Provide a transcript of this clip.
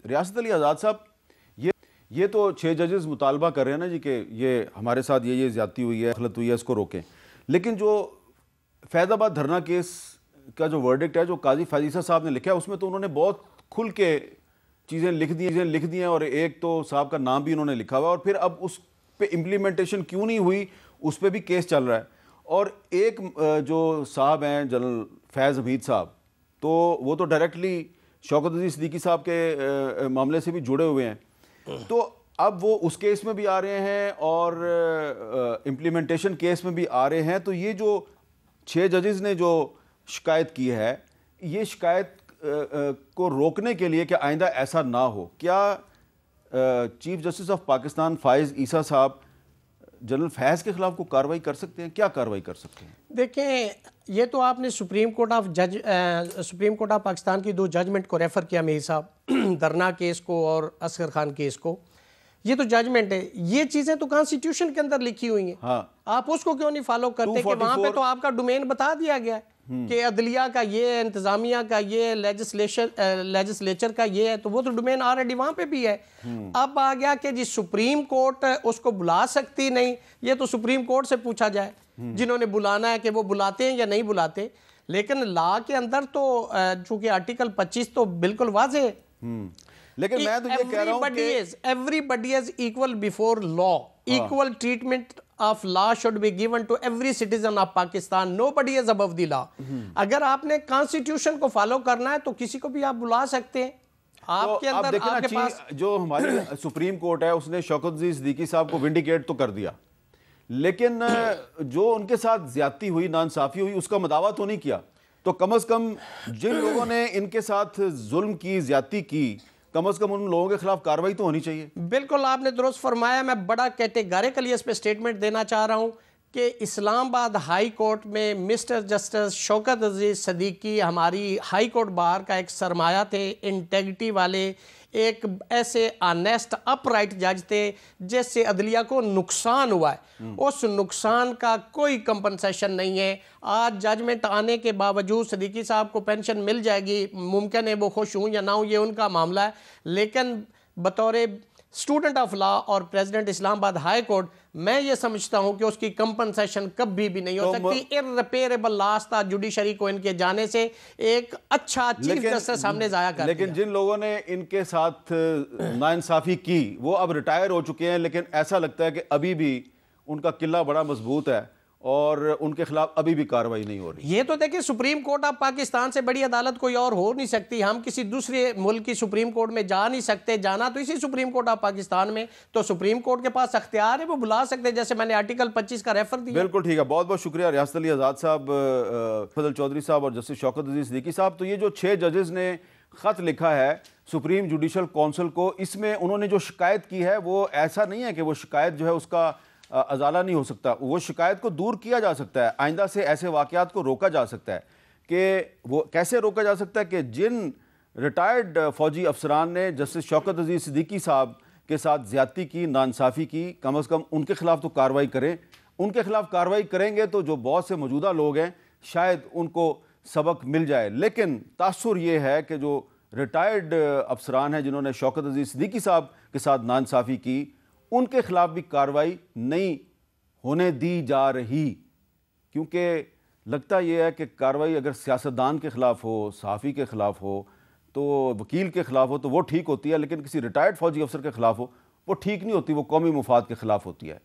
रियासत अली आज़ाद साहब, ये तो 6 जजेस मुतालबा कर रहे हैं ना जी कि ये हमारे साथ ये ज़्यादती हुई है, गलत हुई है, इसको रोकें। लेकिन जो फैज़ाबाद धरना केस का जो वर्डिक्ट है, जो काजी फाजीसा साहब ने लिखा है, उसमें तो उन्होंने बहुत खुल के चीज़ें लिख दी हैं और एक तो साहब का नाम भी उन्होंने लिखा हुआ है, और फिर अब उस पर इम्प्लीमेंटेशन क्यों नहीं हुई, उस पर भी केस चल रहा है। और एक जो साहब हैं जनरल फैज़ हमीद साहब, तो वो तो डायरेक्टली शौकत अज़ीज़ सिद्दीकी साहब के मामले से भी जुड़े हुए हैं, तो अब वो उस केस में भी आ रहे हैं और इम्प्लीमेंटेशन केस में भी आ रहे हैं। तो ये जो 6 जजेस ने जो शिकायत की है, ये शिकायत को रोकने के लिए कि आइंदा ऐसा ना हो, क्या chief justice of Pakistan Faiz Isa साहब जनरल फैज़ के खिलाफ को कार्रवाई कर सकते हैं? क्या कार्रवाई कर सकते हैं? देखें, ये तो आपने सुप्रीम कोर्ट ऑफ पाकिस्तान की 2 जजमेंट को रेफ़र किया मीर साहब, धरना केस को और असगर खान केस को। ये तो जजमेंट है, ये चीज़ें तो कॉन्स्टिट्यूशन के अंदर लिखी हुई हैं। हाँ। आप उसको क्यों नहीं फॉलो करते कि वहाँ पे तो आपका डोमेन बता दिया गया है कि अदलिया का ये है, इंतज़ामिया का ये है, लेजिस्लेचर का ये है, तो वो तो डोमेन ऑलरेडी वहाँ पे भी है। अब आ गया कि जी सुप्रीम कोर्ट उसको बुला सकती नहीं, ये तो सुप्रीम कोर्ट से पूछा जाए जिन्होंने बुलाना है कि वो बुलाते हैं या नहीं बुलाते। लेकिन लॉ के अंदर तो चूंकि आर्टिकल 25 तो बिल्कुल वाज़े है, लेकिन मैं तो ये कह रहा हूं कि everybody is equal before law, equal treatment of law should be given to every citizen of Pakistan, nobody is above the law. अगर आपने कॉन्स्टिट्यूशन को फॉलो करना है तो किसी को भी आप बुला सकते हैं। आपके तो अंदर आपके पास जो हमारी सुप्रीम कोर्ट है, उसने शौकत अज़ीज़ सिद्दीकी साहब को विंडिकेट तो कर दिया, लेकिन जो उनके साथ ज्यादती हुई, नाइंसाफी हुई, उसका मदावा तो नहीं किया। तो कम से कम जिन लोगों ने इनके साथ जुल्म की, ज्यादती की, कम से कम उन लोगों के खिलाफ कार्रवाई तो होनी चाहिए। बिल्कुल आपने दुरुस्त फरमाया। मैं बड़ा कैटेगरिकली इस पे स्टेटमेंट देना चाह रहा हूं कि इस्लामाबाद हाई कोर्ट में मिस्टर जस्टिस शौकत अज़ीज़ सिद्दीकी हमारी हाई कोर्ट बार का एक सरमाया थे, इंटेग्रिटी वाले, एक ऐसे ऑनेस्ट अपराइट जज थे जिससे अदलिया को नुकसान हुआ है, उस नुकसान का कोई कंपनसेशन नहीं है। आज जजमेंट आने के बावजूद सिद्दीकी साहब को पेंशन मिल जाएगी, मुमकिन है वो खुश हूँ या ना हूँ, ये उनका मामला है, लेकिन बतौर स्टूडेंट ऑफ लॉ और प्रेसिडेंट इस्लामाबाद हाई कोर्ट मैं ये समझता हूं कि उसकी कंपनसेशन कभी भी नहीं हो सकती। इररिपेयरेबल लॉस था जुडिशरी को इनके जाने से, एक अच्छा चीफ जस्टिस सामने जाया कर। लेकिन जिन लोगों ने इनके साथ नाइंसाफी की वो अब रिटायर हो चुके हैं, लेकिन ऐसा लगता है कि अभी भी उनका किला बड़ा मजबूत है और उनके खिलाफ अभी भी कार्रवाई नहीं हो रही। ये तो देखिए सुप्रीम कोर्ट ऑफ पाकिस्तान से बड़ी अदालत कोई और हो नहीं सकती। हम किसी दूसरे मुल्क की सुप्रीम कोर्ट में जा नहीं सकते, जाना तो इसी सुप्रीम कोर्ट ऑफ पाकिस्तान में, तो सुप्रीम कोर्ट के पास अख्तियार है, वो बुला सकते हैं, जैसे मैंने आर्टिकल 25 का रेफर दिया। बिल्कुल ठीक है, बहुत बहुत शुक्रिया रियासत अली आज़ाद साहब, फजल चौधरी साहब और जस्टिस शौकत अज़ीज़ सिद्दीकी साहब। तो ये जो 6 जजेस ने ख़त लिखा है सुप्रीम जुडिशल काउंसिल को, इसमें उन्होंने जो शिकायत की है वो ऐसा नहीं है कि वो शिकायत जो है उसका अजाला नहीं हो सकता, वो शिकायत को दूर किया जा सकता है। आइंदा से ऐसे वाक़यात को रोका जा सकता है। कि वो कैसे रोका जा सकता है कि जिन रिटायर्ड फ़ौजी अफसरान ने जस्टिस शौकत अज़ीज़ सिद्दीकी साहब के साथ ज़्यादती की, नाइंसाफ़ी की, कम से कम उनके खिलाफ तो कार्रवाई करें। उनके खिलाफ कार्रवाई करेंगे तो जो बहुत से मौजूदा लोग हैं शायद उनको सबक मिल जाए। लेकिन तासुर ये है कि जो रिटायर्ड अफसरान हैं जिन्होंने शौकत अज़ीज़ सिद्दीकी साहब के साथ नाइंसाफ़ी की, उनके खिलाफ भी कार्रवाई नहीं होने दी जा रही, क्योंकि लगता यह है कि कार्रवाई अगर सियासतदान के खिलाफ हो, सहाफ़ी के खिलाफ हो, तो वकील के खिलाफ हो तो वो ठीक होती है, लेकिन किसी रिटायर्ड फ़ौजी अफसर के खिलाफ हो वो ठीक नहीं होती, वो कौमी मुफाद के खिलाफ होती है।